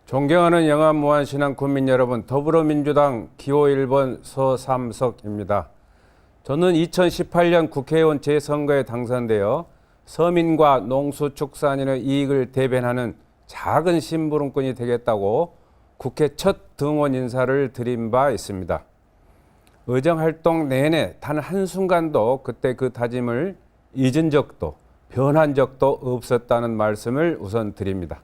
존경하는 영암무한신앙 국민 여러분, 더불어민주당 기호 1번 서삼석입니다. 저는 2018년 국회의원 재선거에 당선되어 서민과 농수축산인의 이익을 대변하는 작은 심부름꾼이 되겠다고 국회 첫 등원 인사를 드린 바 있습니다. 의정활동 내내 단 한순간도 그때 그 다짐을 잊은 적도 변한 적도 없었다는 말씀을 우선 드립니다.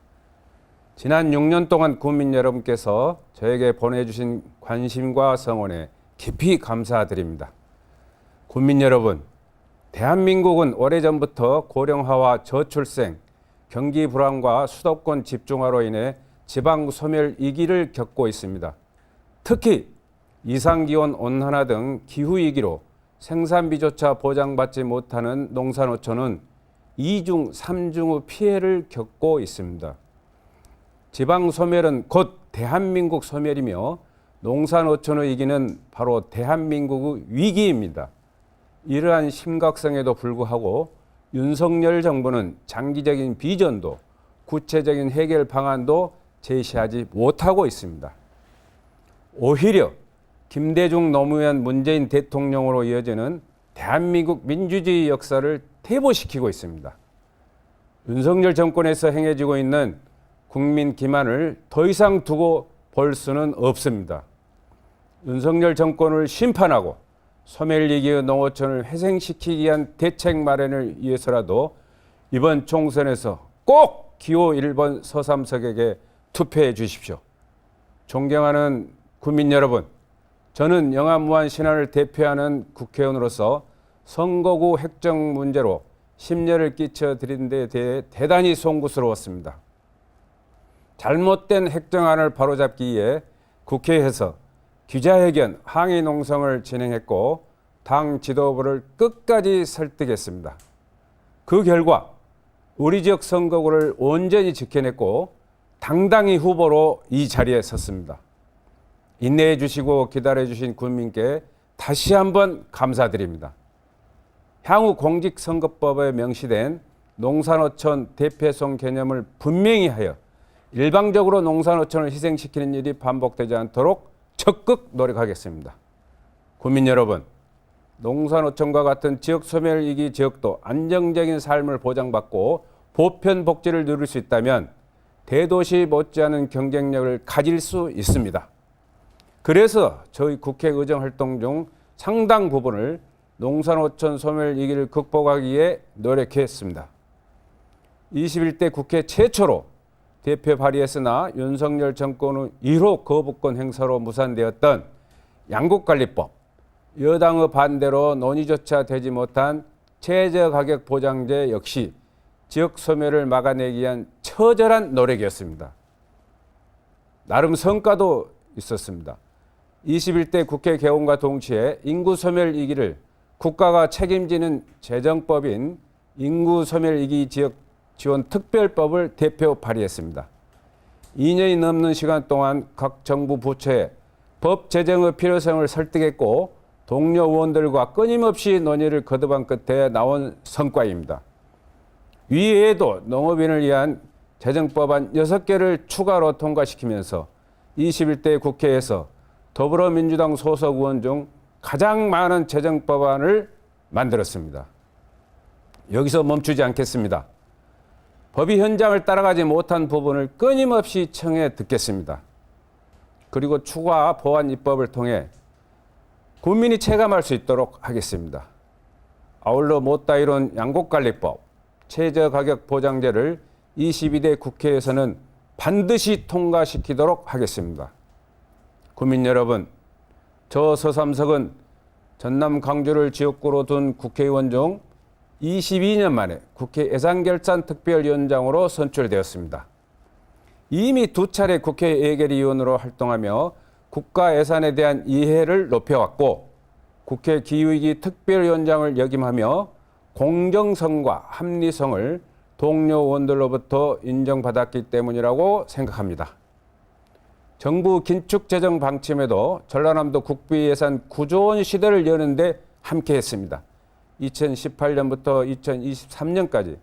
지난 6년 동안 국민 여러분께서 저에게 보내주신 관심과 성원에 깊이 감사드립니다. 국민 여러분, 대한민국은 오래전부터 고령화와 저출생, 경기 불안과 수도권 집중화로 인해 지방 소멸 위기를 겪고 있습니다. 특히 이상기온 온난화 등 기후위기로 생산비조차 보장받지 못하는 농산어촌은 2중, 3중의 피해를 겪고 있습니다. 지방 소멸은 곧 대한민국 소멸이며 농산어촌의 위기는 바로 대한민국의 위기입니다. 이러한 심각성에도 불구하고 윤석열 정부는 장기적인 비전도 구체적인 해결 방안도 제시하지 못하고 있습니다. 오히려 김대중 노무현 문재인 대통령으로 이어지는 대한민국 민주주의 역사를 퇴보시키고 있습니다. 윤석열 정권에서 행해지고 있는 국민 기만을 더 이상 두고 볼 수는 없습니다. 윤석열 정권을 심판하고 소멸위기의 농어촌을 회생시키기 위한 대책 마련을 위해서라도 이번 총선에서 꼭 기호 1번 서삼석에게 투표해 주십시오. 존경하는 국민 여러분, 저는 영암무한신안을 대표하는 국회의원으로서 선거구 획정 문제로 심려를 끼쳐드린 데 대해 대단히 송구스러웠습니다. 잘못된 획정안을 바로잡기 위해 국회에서 기자회견, 항의 농성을 진행했고 당 지도부를 끝까지 설득했습니다. 그 결과 우리 지역 선거구를 온전히 지켜냈고 당당히 후보로 이 자리에 섰습니다. 인내해 주시고 기다려 주신 국민께 다시 한번 감사드립니다. 향후 공직선거법에 명시된 농산어촌 대패송 개념을 분명히 하여 일방적으로 농산어촌을 희생시키는 일이 반복되지 않도록 적극 노력하겠습니다. 국민 여러분, 농산어촌과 같은 지역 소멸위기 지역도 안정적인 삶을 보장받고 보편 복지를 누릴 수 있다면 대도시 못지않은 경쟁력을 가질 수 있습니다. 그래서 저희 국회 의정 활동 중 상당 부분을 농산어촌 소멸 위기를 극복하기 위해 노력했습니다. 21대 국회 최초로 대표 발의했으나 윤석열 정권의 1호 거부권 행사로 무산되었던 양곡관리법, 여당의 반대로 논의조차 되지 못한 최저가격 보장제 역시 지역 소멸을 막아내기 위한 처절한 노력이었습니다. 나름 성과도 있었습니다. 21대 국회 개원과 동시에 인구 소멸 위기를 국가가 책임지는 재정법인 인구 소멸 위기 지역 지원 특별법을 대표 발의했습니다. 2년이 넘는 시간 동안 각 정부 부처에 법 제정의 필요성을 설득했고 동료 의원들과 끊임없이 논의를 거듭한 끝에 나온 성과입니다. 이외에도 농업인을 위한 재정법안 6개를 추가로 통과시키면서 21대 국회에서 더불어민주당 소속 의원 중 가장 많은 재정법안을 만들었습니다. 여기서 멈추지 않겠습니다. 법이 현장을 따라가지 못한 부분을 끊임없이 청해 듣겠습니다. 그리고 추가 보완 입법을 통해 국민이 체감할 수 있도록 하겠습니다. 아울러 못다 이룬 양곡관리법, 최저가격 보장제를 22대 국회에서는 반드시 통과시키도록 하겠습니다. 국민 여러분, 저 서삼석은 전남 광주를 지역구로 둔 국회의원 중 22년 만에 국회 예산결산특별위원장으로 선출되었습니다. 이미 2차례 국회 예결위원으로 활동하며 국가 예산에 대한 이해를 높여왔고 국회 기후위기 특별위원장을 역임하며 공정성과 합리성을 동료 의원들로부터 인정받았기 때문이라고 생각합니다. 정부 긴축재정 방침에도 전라남도 국비예산 9조 원 시대를 여는데 함께했습니다. 2018년부터 2023년까지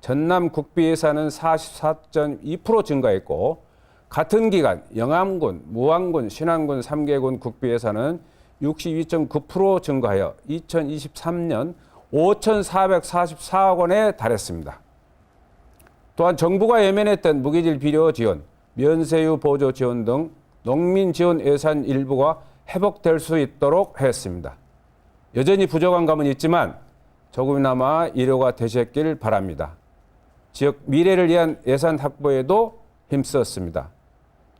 전남 국비 예산은 44.2% 증가했고 같은 기간 영암군, 무안군, 신안군 3개 군 국비 예산은 62.9% 증가하여 2023년 5,444억 원에 달했습니다. 또한 정부가 예면했던 무기질 비료 지원, 면세유 보조 지원 등 농민 지원 예산 일부가 회복될 수 있도록 했습니다. 여전히 부족한 감은 있지만 조금이나마 이료가 되셨길 바랍니다. 지역 미래를 위한 예산 확보에도 힘썼습니다.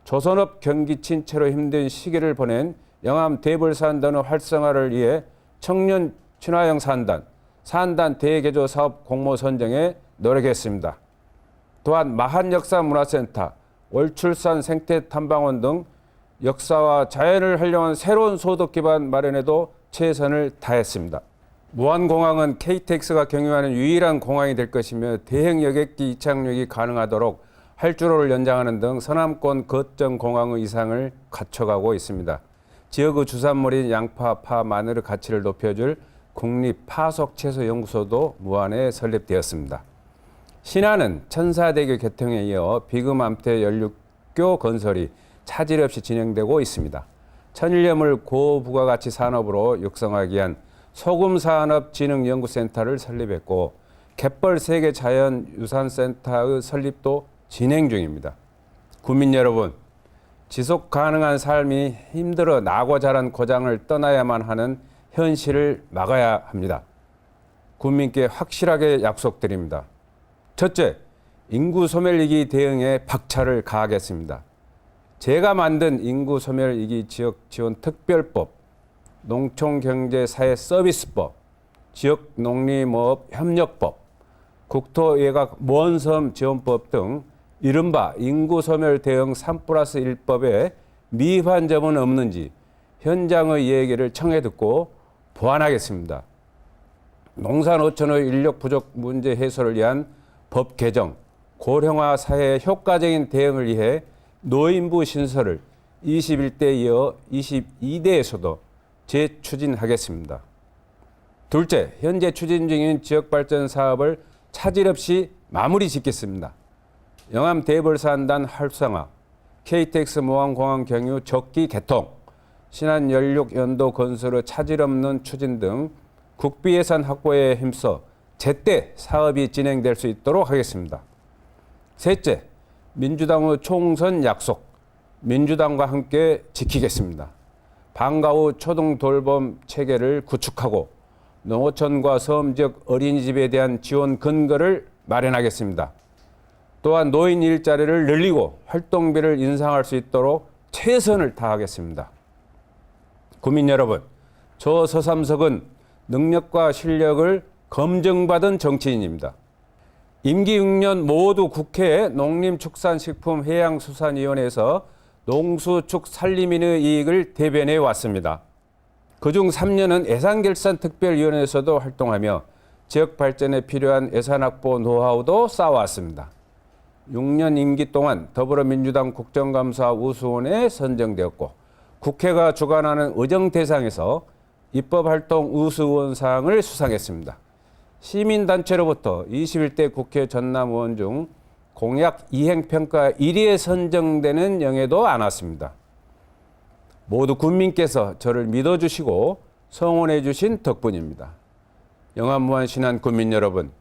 조선업 경기 침체로 힘든 시기를 보낸 영암 대불산단의 활성화를 위해 청년 친화형 산단 대개조 사업 공모 선정에 노력했습니다. 또한 마한역사문화센터, 월출산 생태탐방원 등 역사와 자연을 활용한 새로운 소득 기반 마련에도 최선을 다했습니다. 무안공항은 KTX가 경유하는 유일한 공항이 될 것이며 대형 여객기 이착륙이 가능하도록 활주로를 연장하는 등 서남권 거점 공항의 이상을 갖춰가고 있습니다. 지역의 주산물인 양파, 파, 마늘의 가치를 높여줄 국립파속채소연구소도 무안에 설립되었습니다. 신안은 천사대교 개통에 이어 비금암태 연륙교 건설이 차질 없이 진행되고 있습니다. 천일염을 고부가가치 산업으로 육성하기 위한 소금산업진흥연구센터를 설립했고 갯벌 세계자연유산센터의 설립도 진행 중입니다. 국민 여러분, 지속 가능한 삶이 힘들어 나고 자란 고장을 떠나야만 하는 현실을 막아야 합니다. 국민께 확실하게 약속드립니다. 첫째, 인구 소멸위기 대응에 박차를 가하겠습니다. 제가 만든 인구 소멸위기 지역 지원 특별법, 농촌경제사회서비스법, 지역 농림업 협력법, 국토예각 모원섬 지원법 등 이른바 인구 소멸 대응 3+1법에 미흡한 점은 없는지 현장의 얘기를 청해 듣고 보완하겠습니다. 농산어촌의 인력 부족 문제 해소를 위한 법 개정, 고령화 사회의 효과적인 대응을 위해 노인부 신설을 21대 이어 22대에서도 재추진하겠습니다. 둘째, 현재 추진 중인 지역발전 사업을 차질 없이 마무리 짓겠습니다. 영암 대불산단 활성화, KTX 무안공항 경유 적기 개통, 신안 연륙 연도 건설의 차질 없는 추진 등 국비 예산 확보에 힘써 제때 사업이 진행될 수 있도록 하겠습니다. 셋째, 민주당의 총선 약속, 민주당과 함께 지키겠습니다. 방과 후 초등 돌봄 체계를 구축하고 농어촌과 섬지역 어린이집에 대한 지원 근거를 마련하겠습니다. 또한 노인 일자리를 늘리고 활동비를 인상할 수 있도록 최선을 다하겠습니다. 국민 여러분, 저 서삼석은 능력과 실력을 검증받은 정치인입니다. 임기 6년 모두 국회 농림축산식품해양수산위원회에서 농수축산림인의 이익을 대변해 왔습니다. 그중 3년은 예산결산특별위원회에서도 활동하며 지역 발전에 필요한 예산 확보 노하우도 쌓아왔습니다. 6년 임기 동안 더불어민주당 국정감사 우수원에 선정되었고 국회가 주관하는 의정 대상에서 입법활동 우수의원상을 수상했습니다. 시민단체로부터 21대 국회 전남의원 중 공약 이행평가 1위에 선정되는 영예도 안았습니다. 모두 국민께서 저를 믿어주시고 성원해 주신 덕분입니다. 영암무안 신안 국민 여러분,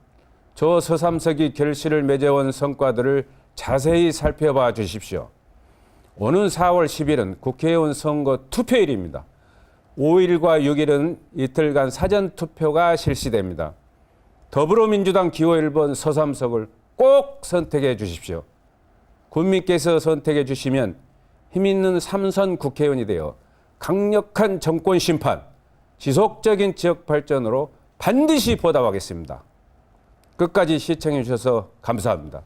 저 서삼석이 결실을 맺어온 성과들을 자세히 살펴봐 주십시오. 오는 4월 10일은 국회의원 선거 투표일입니다. 5일과 6일은 이틀간 사전투표가 실시됩니다. 더불어민주당 기호 1번 서삼석을 꼭 선택해 주십시오. 국민께서 선택해 주시면 힘있는 3선 국회의원이 되어 강력한 정권 심판, 지속적인 지역 발전으로 반드시 보답하겠습니다. 끝까지 시청해 주셔서 감사합니다.